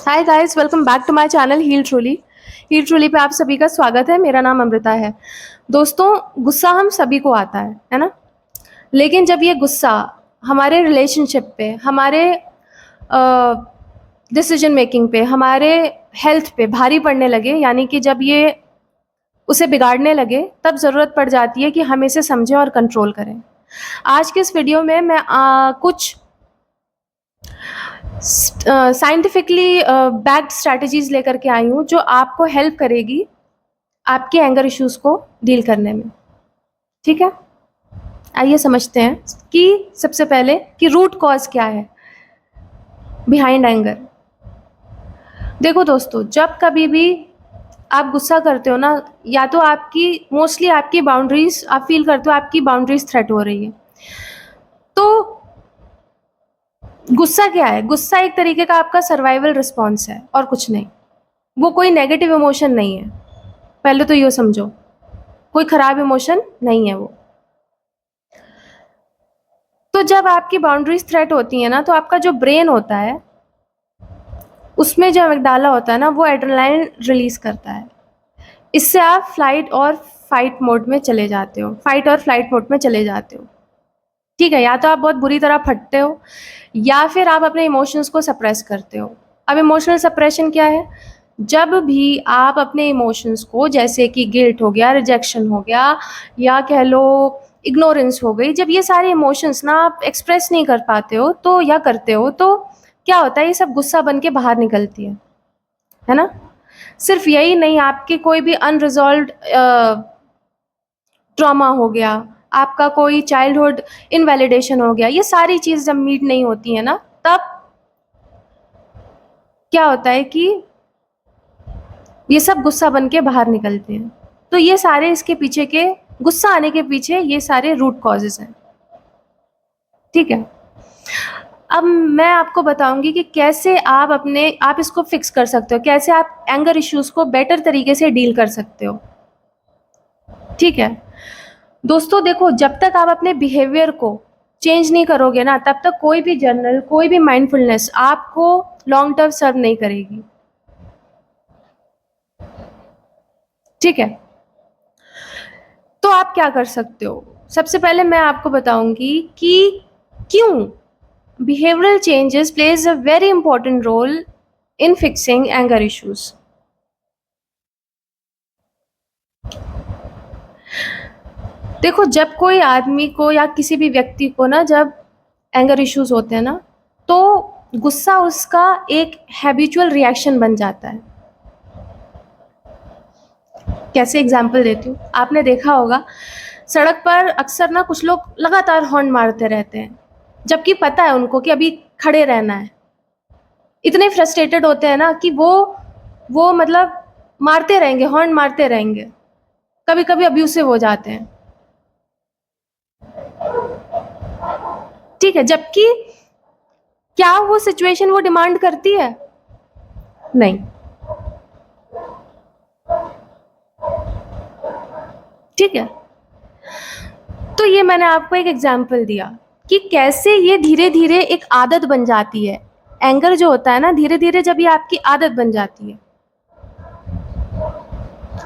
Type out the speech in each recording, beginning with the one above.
Hi guys, welcome back to my channel heal truly. Heal truly पे आप सभी का स्वागत है। मेरा नाम अमृता है। दोस्तों, गुस्सा हम सभी को आता है ना। लेकिन जब ये गुस्सा हमारे रिलेशनशिप पे, हमारे डिसीजन मेकिंग पे, हमारे हेल्थ पे भारी पड़ने लगे, यानी कि जब ये उसे बिगाड़ने लगे, तब ज़रूरत पड़ जाती है कि हम इसे समझें और कंट्रोल करें। आज के इस वीडियो में मैं कुछ साइंटिफिकली बैक्ड स्ट्रैटेजीज लेकर के आई हूँ जो आपको हेल्प करेगी आपके एंगर इश्यूज को डील करने में। ठीक है, आइए समझते हैं कि सबसे पहले कि रूट कॉज क्या है बिहाइंड एंगर। देखो दोस्तों, जब कभी भी आप गुस्सा करते हो ना, या तो आपकी मोस्टली आपकी बाउंड्रीज, आप फील करते हो आपकी बाउंड्रीज थ्रेट हो रही है। तो गुस्सा क्या है? गुस्सा एक तरीके का आपका सर्वाइवल रिस्पॉन्स है और कुछ नहीं। वो कोई नेगेटिव इमोशन नहीं है, पहले तो ये समझो। कोई खराब इमोशन नहीं है वो। तो जब आपकी बाउंड्रीज थ्रेट होती है ना, तो आपका जो ब्रेन होता है उसमें जो अमिगडाला होता है ना, वो एड्रेनालाइन रिलीज करता है। इससे आप फ्लाइट और फाइट मोड में चले जाते हो, फाइट और फ्लाइट मोड में चले जाते हो। ठीक है, या तो आप बहुत बुरी तरह फटते हो या फिर आप अपने इमोशंस को सप्रेस करते हो। अब इमोशनल सप्रेशन क्या है? जब भी आप अपने इमोशंस को, जैसे कि गिल्ट हो गया, रिजेक्शन हो गया, या कह लो इग्नोरेंस हो गई, जब ये सारे इमोशंस ना आप एक्सप्रेस नहीं कर पाते हो तो या करते हो, तो क्या होता है? ये सब गुस्सा बन के बाहर निकलती है ना। सिर्फ यही नहीं, आपके कोई भी अनरिजॉल्व्ड ट्रॉमा हो गया, आपका कोई चाइल्डहुड इनवैलिडेशन हो गया, ये सारी चीज़ जब मीट नहीं होती है ना, तब क्या होता है कि ये सब गुस्सा बन के बाहर निकलते हैं। तो ये सारे इसके पीछे के, गुस्सा आने के पीछे ये सारे रूट कॉजेज हैं। ठीक है, अब मैं आपको बताऊंगी कि कैसे आप इसको फिक्स कर सकते हो, कैसे आप एंगर इश्यूज को बेटर तरीके से डील कर सकते हो। ठीक है दोस्तों, देखो, जब तक आप अपने बिहेवियर को चेंज नहीं करोगे ना, तब तक कोई भी जर्नल, कोई भी माइंडफुलनेस आपको लॉन्ग टर्म सर्व नहीं करेगी। ठीक है, तो आप क्या कर सकते हो? सबसे पहले मैं आपको बताऊंगी कि क्यों behavioral changes plays a very important role in fixing anger issues. देखो, जब कोई आदमी को या किसी भी व्यक्ति को ना, जब एंगर इश्यूज होते हैं ना, तो गुस्सा उसका एक हैबिचुअल रिएक्शन बन जाता है। कैसे एग्जाम्पल देती हूँ, आपने देखा होगा सड़क पर अक्सर ना कुछ लोग लगातार हॉर्न मारते रहते हैं, जबकि पता है उनको कि अभी खड़े रहना है। इतने फ्रस्ट्रेटेड होते हैं ना कि वो मतलब मारते रहेंगे, हॉर्न मारते रहेंगे, कभी कभी अब्यूसिव हो जाते हैं। ठीक है, जबकि क्या वो सिचुएशन वो डिमांड करती है? नहीं। ठीक है, तो ये मैंने आपको एक एग्जाम्पल दिया कि कैसे ये धीरे धीरे एक आदत बन जाती है। एंगर जो होता है ना, धीरे धीरे जब ये आपकी आदत बन जाती है।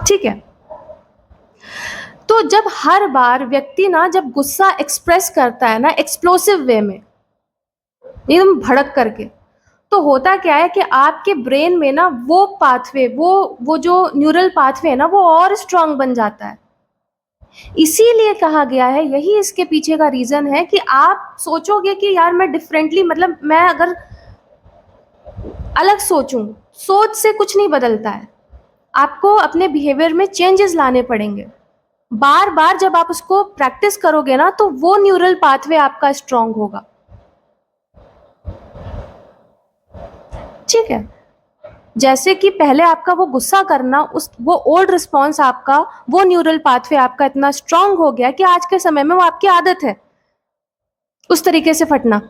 ठीक है, तो जब हर बार व्यक्ति ना, जब गुस्सा एक्सप्रेस करता है ना एक्सप्लोसिव वे में, एकदम भड़क करके, तो होता क्या है कि आपके ब्रेन में ना वो पाथवे, वो जो न्यूरल पाथवे है ना, वो और स्ट्रांग बन जाता है। इसीलिए कहा गया है, यही इसके पीछे का रीजन है कि आप सोचोगे कि यार मैं डिफरेंटली, मतलब मैं अगर अलग सोचूं, सोच से कुछ नहीं बदलता है। आपको अपने बिहेवियर में चेंजेस लाने पड़ेंगे। बार बार जब आप उसको प्रैक्टिस करोगे ना, तो वो न्यूरल पाथवे आपका स्ट्रांग होगा। ठीक है, जैसे कि पहले आपका वो गुस्सा करना, वो ओल्ड रिस्पॉन्स आपका, वो न्यूरल पाथवे आपका इतना स्ट्रांग हो गया कि आज के समय में वो आपकी आदत है उस तरीके से फटना।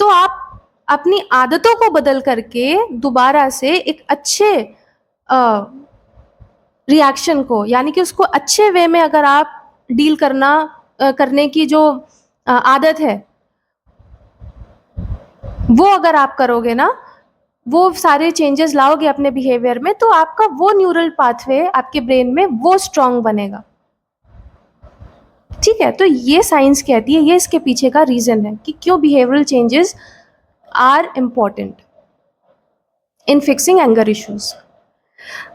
तो आप अपनी आदतों को बदल करके दोबारा से एक अच्छे रिएक्शन को, यानी कि उसको अच्छे वे में अगर आप डील करने की जो आदत है, वो अगर आप करोगे ना, वो सारे चेंजेस लाओगे अपने बिहेवियर में, तो आपका वो न्यूरल पाथवे आपके ब्रेन में वो स्ट्रांग बनेगा। ठीक है, तो ये साइंस कहती है, ये इसके पीछे का रीजन है कि क्यों behavioural changes are important in fixing anger issues.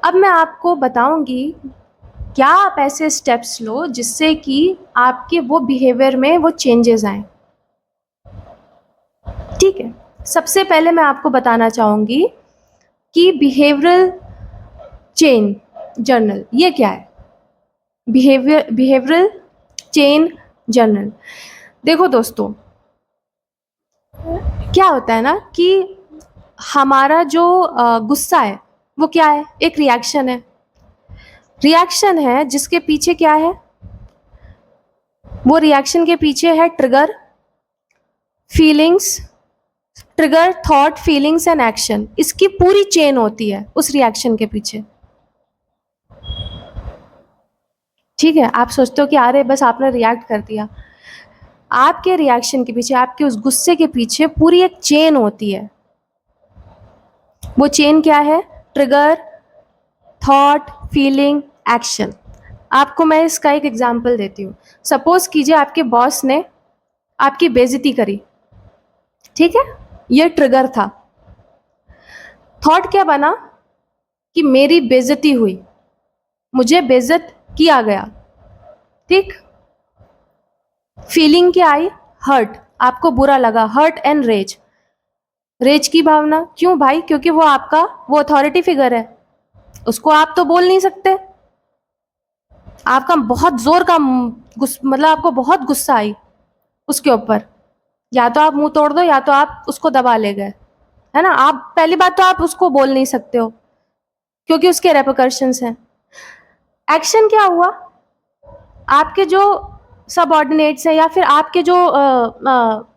अब मैं आपको बताऊंगी क्या आप ऐसे स्टेप्स लो जिससे कि आपके वो बिहेवियर में वो चेंजेस आए। ठीक है, सबसे पहले मैं आपको बताना चाहूंगी कि बिहेवियरल चेन जर्नल ये क्या है। बिहेवियरल चेन जर्नल, देखो दोस्तों, क्या होता है ना कि हमारा जो गुस्सा है वो क्या है, एक रिएक्शन है। रिएक्शन है जिसके पीछे क्या है, वो रिएक्शन के पीछे है trigger, feelings, trigger, thought, feelings and action. इसकी पूरी चेन होती है उस रिएक्शन के पीछे। ठीक है, आप सोचते हो कि अरे बस आपने रिएक्ट कर दिया, आपके रिएक्शन के पीछे, आपके उस गुस्से के पीछे पूरी एक चेन होती है। वो चेन क्या है, ट्रिगर, थॉट, फीलिंग, एक्शन। आपको मैं इसका एक एग्जांपल देती हूँ। सपोज कीजिए आपके बॉस ने आपकी बेइज्जती करी, ठीक है, ये ट्रिगर था। थॉट क्या बना कि मेरी बेइज्जती हुई, मुझे बेइज्जत किया गया। ठीक, फीलिंग क्या आई, हर्ट, आपको बुरा लगा, हर्ट एंड रेज, रेज की भावना। क्यों भाई, क्योंकि वो आपका वो अथॉरिटी फिगर है, उसको आप तो बोल नहीं सकते। आपका बहुत जोर का मतलब आपको बहुत गुस्सा आई उसके ऊपर, या तो आप मुंह तोड़ दो या तो आप उसको दबा ले गए, है ना। आप पहली बात तो आप उसको बोल नहीं सकते हो क्योंकि उसके रेपरकशंस हैं। एक्शन क्या हुआ, आपके जो सबऑर्डिनेट्स हैं या फिर आपके जो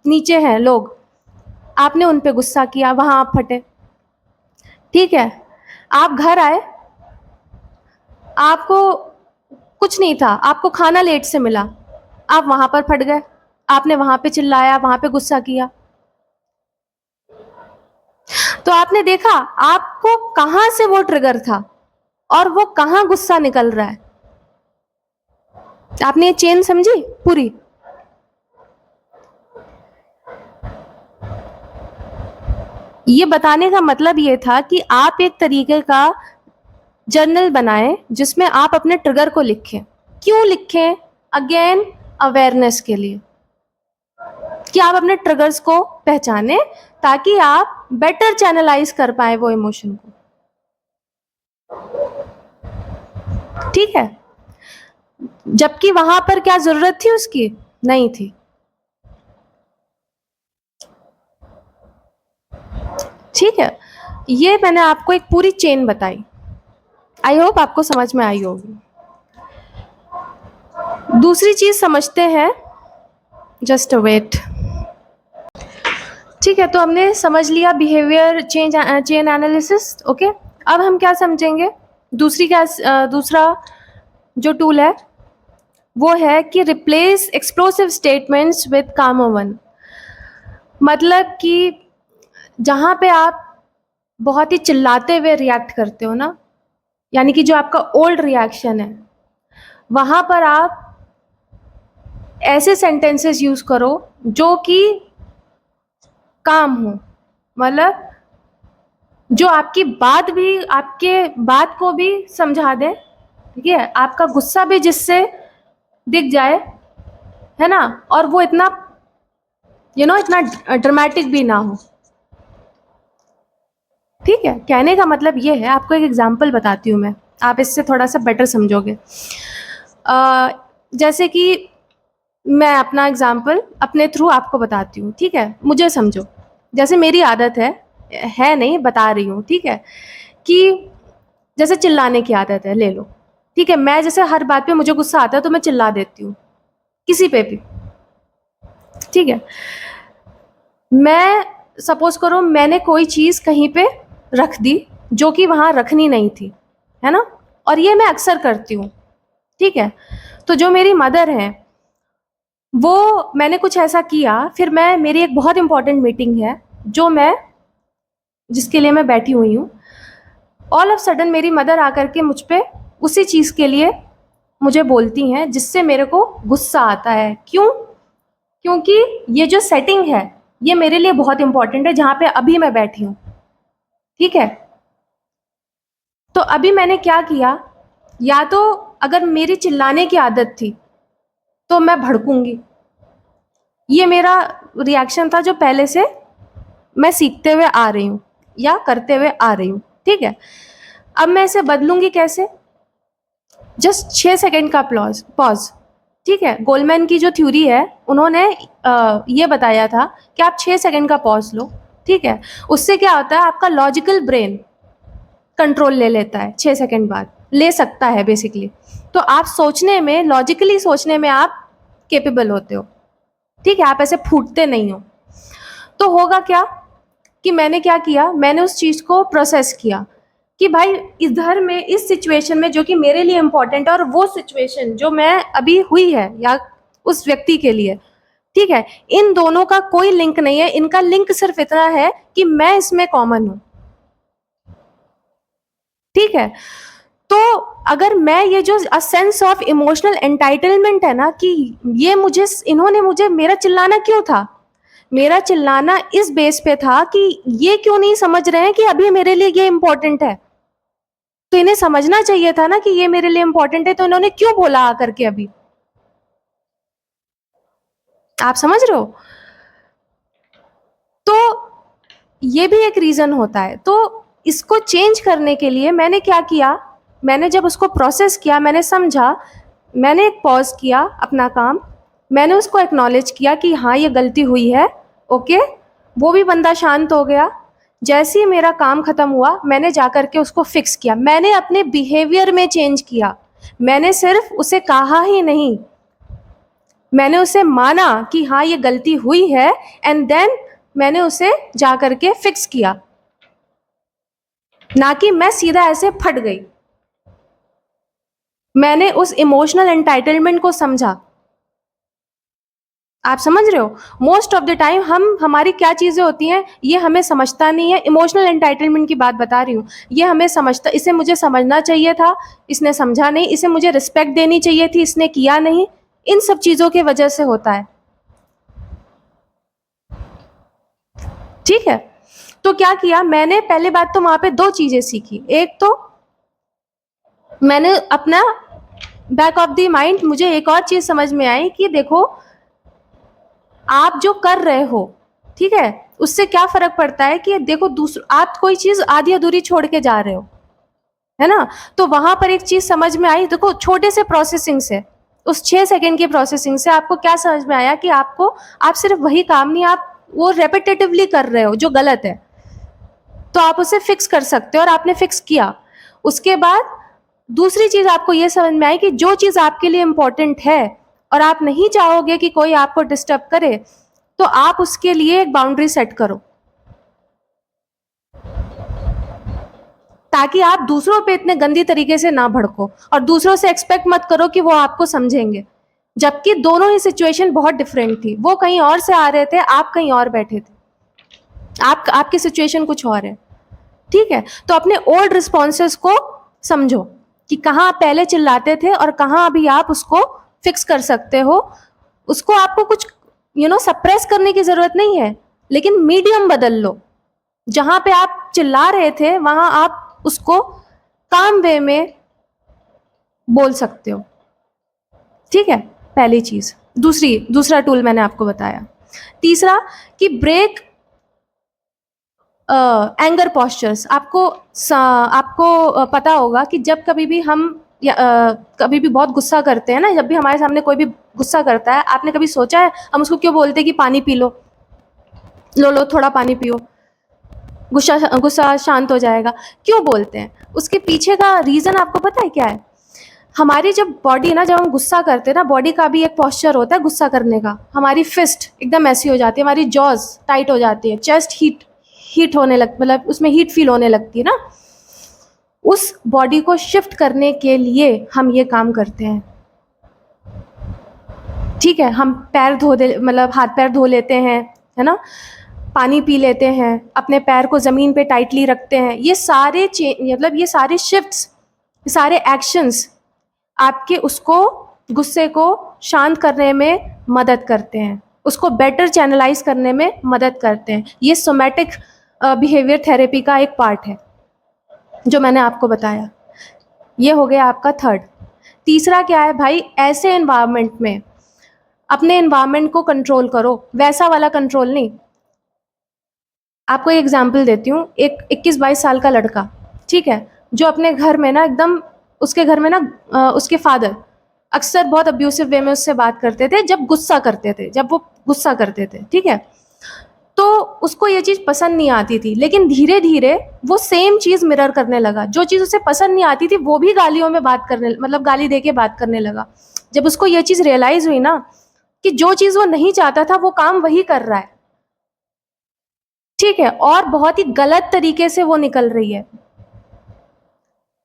नीचे हैं लोग, आपने उन पे गुस्सा किया, वहां आप फटे। ठीक है, आप घर आए, आपको कुछ नहीं था, आपको खाना लेट से मिला, आप वहां पर फट गए, आपने वहां पे चिल्लाया, वहां पे गुस्सा किया। तो आपने देखा आपको कहां से वो ट्रिगर था और वो कहां गुस्सा निकल रहा है। आपने ये चेन समझी पूरी। ये बताने का मतलब ये था कि आप एक तरीके का जर्नल बनाएं जिसमें आप अपने ट्रिगर को लिखें। क्यों लिखें, अगेन अवेयरनेस के लिए, कि आप अपने ट्रिगर्स को पहचाने ताकि आप बेटर चैनलाइज कर पाए वो इमोशन को। ठीक है, जबकि वहां पर क्या जरूरत थी उसकी, नहीं थी। ठीक है, ये मैंने आपको एक पूरी चेन बताई, आई होप आपको समझ में आई होगी। दूसरी चीज समझते हैं, जस्ट वेट। ठीक है, तो हमने समझ लिया बिहेवियर चेन एनालिसिस। ओके, अब हम क्या समझेंगे, दूसरा जो टूल है वो है कि रिप्लेस एक्सप्लोसिव स्टेटमेंट्स विद कामर वन। मतलब कि जहाँ पे आप बहुत ही चिल्लाते हुए रिएक्ट करते हो ना, यानी कि जो आपका ओल्ड रिएक्शन है, वहाँ पर आप ऐसे सेंटेंसेस यूज करो जो कि काम हो, मतलब जो आपकी आपके बात को भी समझा दे। ठीक है, आपका गुस्सा भी जिससे दिख जाए, है ना, और वो इतना इतना ड्रामेटिक भी ना हो। ठीक है, कहने का मतलब ये है, आपको एक एग्जांपल बताती हूँ मैं, आप इससे थोड़ा सा बेटर समझोगे। जैसे कि मैं अपना एग्जांपल अपने थ्रू आपको बताती हूँ। ठीक है, मुझे समझो, जैसे मेरी आदत है नहीं, बता रही हूँ। ठीक है, कि जैसे चिल्लाने की आदत है, ले लो। ठीक है, मैं जैसे हर बात पे मुझे गुस्सा आता है तो मैं चिल्ला देती हूँ किसी पे भी। ठीक है, मैं सपोज करो मैंने कोई चीज़ कहीं पे रख दी जो कि वहाँ रखनी नहीं थी, है ना, और ये मैं अक्सर करती हूँ। ठीक है, तो जो मेरी मदर हैं, वो मैंने कुछ ऐसा किया, फिर मेरी एक बहुत इंपॉर्टेंट मीटिंग है, जिसके लिए मैं बैठी हुई हूँ, ऑल ऑफ सडन मेरी मदर आकर के मुझ पे उसी चीज़ के लिए मुझे बोलती हैं, जिससे मेरे को गुस्सा आता है। क्यों? क्योंकि ये जो सेटिंग है ये मेरे लिए बहुत इंपॉर्टेंट है, जहाँ पे अभी मैं बैठी हूँ, ठीक है। तो अभी मैंने क्या किया, या तो अगर मेरी चिल्लाने की आदत थी तो मैं भड़कूंगी, ये मेरा रिएक्शन था जो पहले से मैं सीखते हुए आ रही हूँ या करते हुए आ रही हूँ, ठीक है। अब मैं इसे बदलूंगी कैसे? जस्ट 6 सेकेंड का पॉज, ठीक है। गोलमैन की जो थ्योरी है, उन्होंने ये बताया था कि आप 6 सेकेंड का पॉज लो, ठीक है। उससे क्या होता है, आपका लॉजिकल ब्रेन कंट्रोल ले लेता है 6 सेकेंड बाद, ले सकता है बेसिकली। तो आप सोचने में, लॉजिकली सोचने में आप केपेबल होते हो, ठीक है, आप ऐसे फूटते नहीं हो। तो होगा क्या कि मैंने क्या किया, मैंने उस चीज़ को प्रोसेस किया कि भाई इधर में इस सिचुएशन में जो कि मेरे लिए इम्पोर्टेंट है, और वो सिचुएशन जो मैं अभी हुई है या उस व्यक्ति के लिए, ठीक है, इन दोनों का कोई लिंक नहीं है। इनका लिंक सिर्फ इतना है कि मैं इसमें कॉमन हूं, ठीक है। तो अगर मैं ये जो सेंस ऑफ इमोशनल एंटाइटलमेंट है ना, कि इन्होंने मुझे, मेरा चिल्लाना क्यों था, मेरा चिल्लाना इस बेस पे था कि ये क्यों नहीं समझ रहे हैं कि अभी मेरे लिए ये इंपॉर्टेंट है। तो इन्हें समझना चाहिए था ना कि ये मेरे लिए इंपॉर्टेंट है, तो इन्होंने क्यों बोला आकर के अभी? आप समझ रहे हो? तो ये भी एक रीजन होता है। तो इसको चेंज करने के लिए मैंने क्या किया, मैंने जब उसको प्रोसेस किया, मैंने समझा, मैंने एक पॉज किया अपना काम, मैंने उसको एक्नॉलेज किया कि हाँ ये गलती हुई है, ओके। वो भी बंदा शांत हो गया। जैसे ही मेरा काम खत्म हुआ, मैंने जाकर के उसको फिक्स किया, मैंने अपने बिहेवियर में चेंज किया। मैंने सिर्फ उसे कहा ही नहीं, मैंने उसे माना कि हाँ ये गलती हुई है, एंड देन मैंने उसे जा करके फिक्स किया, ना कि मैं सीधा ऐसे फट गई। मैंने उस इमोशनल एंटाइटलमेंट को समझा। आप समझ रहे हो? मोस्ट ऑफ द टाइम हमारी क्या चीजें होती हैं ये हमें समझता नहीं है। इमोशनल एंटाइटलमेंट की बात बता रही हूँ, ये हमें समझता, इसे मुझे समझना चाहिए था, इसने समझा नहीं, इसे मुझे रिस्पेक्ट देनी चाहिए थी, इसने किया नहीं। इन सब चीजों की वजह से होता है, ठीक है। तो क्या किया मैंने, पहले बात तो वहां पे 2 चीजें सीखी। एक तो मैंने अपना बैक ऑफ द माइंड, मुझे एक और चीज समझ में आई कि देखो आप जो कर रहे हो, ठीक है, उससे क्या फर्क पड़ता है कि देखो आप कोई चीज आधी अधूरी छोड़ के जा रहे हो, है ना। तो वहां पर एक चीज समझ में आई, देखो छोटे से प्रोसेसिंग से, उस 6 सेकेंड की प्रोसेसिंग से आपको क्या समझ में आया कि आप सिर्फ वही काम नहीं, आप वो रेपिटेटिवली कर रहे हो जो गलत है, तो आप उसे फिक्स कर सकते हो, और आपने फिक्स किया। उसके बाद दूसरी चीज आपको ये समझ में आई कि जो चीज आपके लिए इंपॉर्टेंट है और आप नहीं चाहोगे कि कोई आपको डिस्टर्ब करे, तो आप उसके लिए एक बाउंड्री सेट करो, ताकि आप दूसरों पे इतने गंदी तरीके से ना भड़को, और दूसरों से एक्सपेक्ट मत करो कि वो आपको समझेंगे, जबकि दोनों ही सिचुएशन बहुत डिफरेंट थी। वो कहीं और से आ रहे थे, आप कहीं और बैठे थे, आपकी सिचुएशन कुछ और है, ठीक है। तो अपने ओल्ड रिस्पॉन्सेस को समझो कि कहाँ आप पहले चिल्लाते थे और कहाँ अभी आप उसको फिक्स कर सकते हो। उसको आपको कुछ सप्रेस करने की जरूरत नहीं है, लेकिन मीडियम बदल लो। जहां पे आप चिल्ला रहे थे वहां आप उसको काम वे में बोल सकते हो, ठीक है। पहली चीज। दूसरा टूल मैंने आपको बताया। तीसरा कि ब्रेक एंगर पॉस्चर्स। आपको पता होगा कि जब कभी भी हम कभी भी बहुत गुस्सा करते हैं ना, जब भी हमारे सामने कोई भी गुस्सा करता है, आपने कभी सोचा है हम उसको क्यों बोलते हैं कि पानी पी लो, लो थोड़ा पानी पियो, गुस्सा शांत हो जाएगा? क्यों बोलते हैं? उसके पीछे का रीज़न आपको पता है क्या है? हमारी जब बॉडी ना, जब हम गुस्सा करते हैं ना, बॉडी का भी एक पॉस्चर होता है गुस्सा करने का। हमारी फिस्ट एकदम ऐसी हो जाती है, हमारी जॉज टाइट हो जाती है, चेस्ट हीट होने मतलब उसमें हीट फील होने लगती है ना। उस बॉडी को शिफ्ट करने के लिए हम ये काम करते हैं, ठीक है। हम पैर धो दे, मतलब हाथ पैर धो लेते हैं, है ना। पानी पी लेते हैं, अपने पैर को ज़मीन पे टाइटली रखते हैं। ये सारे मतलब ये सारे शिफ्ट्स, सारे एक्शंस आपके उसको गुस्से को शांत करने में मदद करते हैं, उसको बेटर चैनलाइज करने में मदद करते हैं। ये सोमैटिक बिहेवियर थेरेपी का एक पार्ट है जो मैंने आपको बताया। ये हो गया आपका थर्ड। तीसरा क्या है भाई, ऐसे एनवायरनमेंट में अपने एनवायरनमेंट को कंट्रोल करो, वैसा वाला कंट्रोल नहीं। आपको एक एग्जांपल देती हूँ। एक 21-22 साल का लड़का, ठीक है, जो अपने घर में ना एकदम, उसके घर में ना उसके फादर अक्सर बहुत अब्यूसिव वे में उससे बात करते थे जब गुस्सा करते थे, जब वो गुस्सा करते थे, ठीक है। तो उसको ये चीज़ पसंद नहीं आती थी, लेकिन धीरे धीरे वो सेम चीज़ मिरर करने लगा। जो चीज़ उसे पसंद नहीं आती थी वो भी गालियों में बात करने, मतलब गाली दे के बात करने लगा। जब उसको ये चीज़ रियलाइज़ हुई ना कि जो चीज़ वो नहीं चाहता था वो काम वही कर रहा है, ठीक है, और बहुत ही गलत तरीके से वो निकल रही है,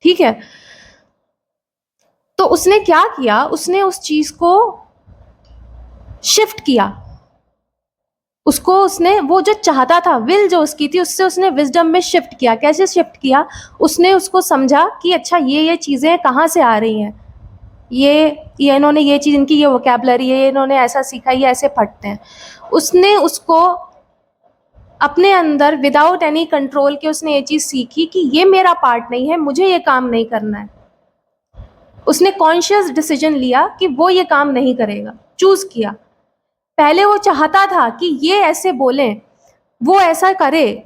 ठीक है। तो उसने क्या किया, उसने उस चीज़ को शिफ्ट किया। उसको, उसने वो जो चाहता था, विल जो उसकी थी, उससे उसने विजडम में शिफ्ट किया। कैसे शिफ्ट किया, उसने उसको समझा कि अच्छा ये चीज़ें कहाँ से आ रही हैं, ये इन्होंने ये चीज़, इनकी ये वोकैबुलरी है, इन्होंने ऐसा सीखा, ये ऐसे फटते हैं। उसने उसको अपने अंदर विदाउट एनी कंट्रोल के उसने ये चीज़ सीखी कि ये मेरा पार्ट नहीं है, मुझे ये काम नहीं करना है। उसने कॉन्शियस डिसीजन लिया कि वो ये काम नहीं करेगा, चूज किया। पहले वो चाहता था कि ये ऐसे बोलें, वो ऐसा करे।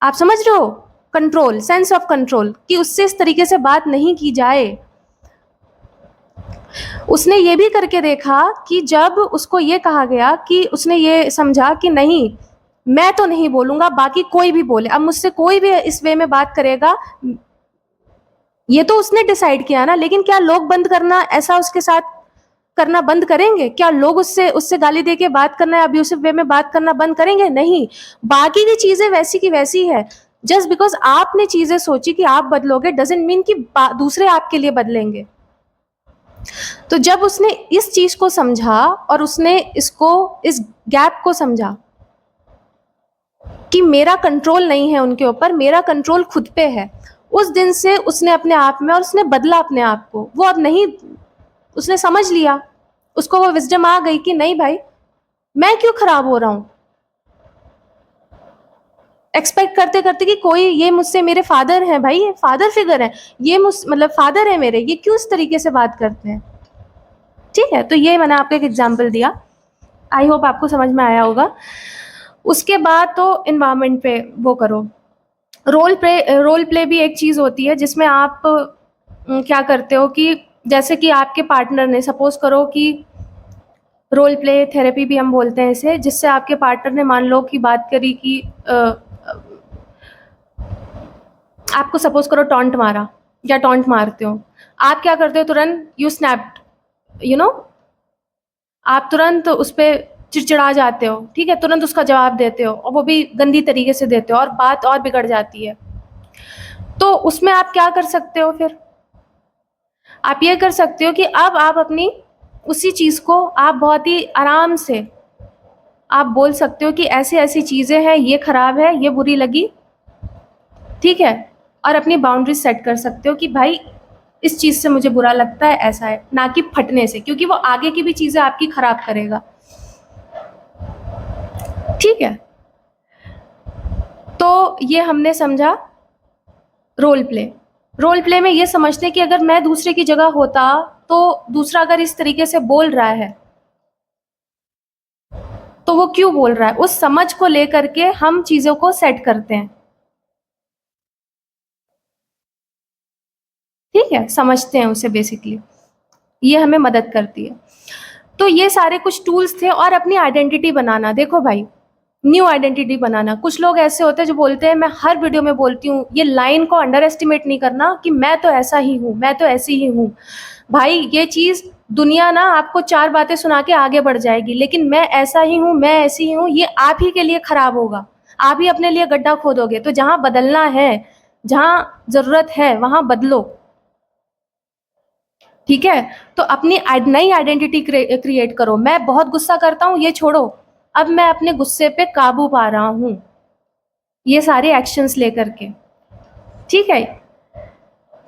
आप समझ रहे हो, कंट्रोल, सेंस ऑफ कंट्रोल, कि उससे इस तरीके से बात नहीं की जाए। उसने ये भी करके देखा कि जब उसको ये कहा गया, कि उसने ये समझा कि नहीं, मैं तो नहीं बोलूंगा, बाकी कोई भी बोले, अब मुझसे कोई भी इस वे में बात करेगा, ये तो उसने डिसाइड किया ना। लेकिन क्या लोग बंद करना, ऐसा उसके साथ करना बंद करेंगे? क्या लोग उससे उससे गाली दे के बात करना या अब्यूसिव वे में बात करना बंद करेंगे? नहीं। बाकी की चीजें वैसी की वैसी है। जस्ट बिकॉज आपने चीजें सोची कि आप बदलोगे डजंट मीन कि दूसरे आपके लिए बदलेंगे। तो जब उसने इस चीज को समझा और उसने इसको, इस गैप को समझा कि मेरा कंट्रोल नहीं है उनके ऊपर, मेरा कंट्रोल खुद पे है, उस दिन से उसने अपने आप में, और उसने बदला अपने आप को। वो अब नहीं, उसने समझ लिया, उसको वो विजडम आ गई कि नहीं भाई, मैं क्यों खराब हो रहा हूं एक्सपेक्ट करते करते कि कोई, ये मुझसे, मेरे फादर हैं भाई, ये फादर फिगर है, ये मतलब फादर है मेरे, ये क्यों इस तरीके से बात करते हैं, ठीक है। तो ये मैंने आपको एक एग्जाम्पल दिया, आई होप आपको समझ में आया होगा। उसके बाद तो इन्वायरमेंट पे वो करो। रोल प्ले भी एक चीज़ होती है जिसमें आप क्या करते हो कि जैसे कि आपके पार्टनर ने, सपोज करो कि रोल प्ले थेरेपी भी हम बोलते हैं इसे, जिससे आपके पार्टनर ने मान लो कि बात करी कि आपको सपोज करो टॉन्ट मारा या टॉन्ट मारते हो, आप क्या करते हो, तुरंत यू स्नैप्ड, यू नो, आप तुरंत उस पर चिड़चिड़ा जाते हो, ठीक है, तुरंत उसका जवाब देते हो, और वो भी गंदी तरीके से देते हो, और बात और बिगड़ जाती है। तो उसमें आप क्या कर सकते हो, फिर आप ये कर सकते हो कि अब आप अपनी उसी चीज़ को आप बहुत ही आराम से आप बोल सकते हो कि ऐसी ऐसी चीज़ें हैं, ये खराब है, ये बुरी लगी, ठीक है, और अपनी बाउंड्री सेट कर सकते हो कि भाई इस चीज़ से मुझे बुरा लगता है, ऐसा है, ना कि फटने से, क्योंकि वो आगे की भी चीज़ें आपकी खराब करेगा, ठीक है। तो ये हमने समझा रोल प्ले। रोल प्ले में ये समझते कि अगर मैं दूसरे की जगह होता, तो दूसरा अगर इस तरीके से बोल रहा है तो वो क्यों बोल रहा है, उस समझ को लेकर के हम चीज़ों को सेट करते हैं, ठीक है, समझते हैं उसे बेसिकली। ये हमें मदद करती है। तो ये सारे कुछ टूल्स थे। और अपनी आइडेंटिटी बनाना, देखो भाई, न्यू आइडेंटिटी बनाना। कुछ लोग ऐसे होते हैं जो बोलते हैं, मैं हर वीडियो में बोलती हूँ, ये लाइन को अंडर एस्टिमेट नहीं करना कि मैं तो ऐसा ही हूँ, मैं तो ऐसी ही हूँ। भाई ये चीज़, दुनिया ना आपको 4 बातें सुना के आगे बढ़ जाएगी, लेकिन मैं ऐसा ही हूँ, मैं ऐसी ही हूँ, ये आप ही के लिए खराब होगा। आप ही अपने लिए गड्ढा खोदोगे। तो जहाँ बदलना है, जहाँ ज़रूरत है, वहाँ बदलो, ठीक है। तो अपनी नई आइडेंटिटी क्रिएट करो। मैं बहुत गुस्सा करता हूँ, ये छोड़ो, अब मैं अपने गुस्से पे काबू पा रहा हूँ, ये सारे एक्शंस लेकर के। ठीक है,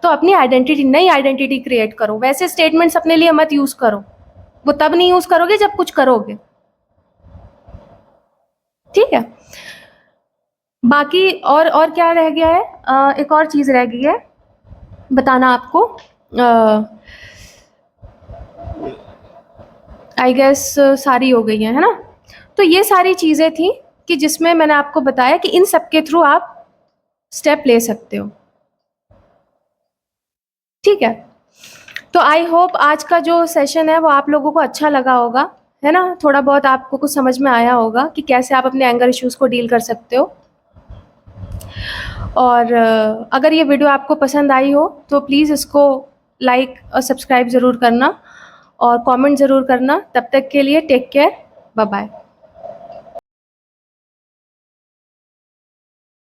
तो अपनी आइडेंटिटी, नई आइडेंटिटी क्रिएट करो। वैसे स्टेटमेंट्स अपने लिए मत यूज करो, वो तब नहीं यूज करोगे जब कुछ करोगे। ठीक है, बाकी और क्या रह गया है? एक और चीज रह गई है बताना आपको। आई गेस सारी हो गई है ना? तो ये सारी चीजें थी कि जिसमें मैंने आपको बताया कि इन सब के थ्रू आप स्टेप ले सकते हो। ठीक है, तो आई होप आज का जो सेशन है वो आप लोगों को अच्छा लगा होगा, है ना? थोड़ा बहुत आपको कुछ समझ में आया होगा कि कैसे आप अपने एंगर इश्यूज को डील कर सकते हो। और अगर ये वीडियो आपको पसंद आई हो तो प्लीज़ इसको लाइक और सब्सक्राइब ज़रूर करना और कमेंट ज़रूर करना। तब तक के लिए टेक केयर, बाय बाय।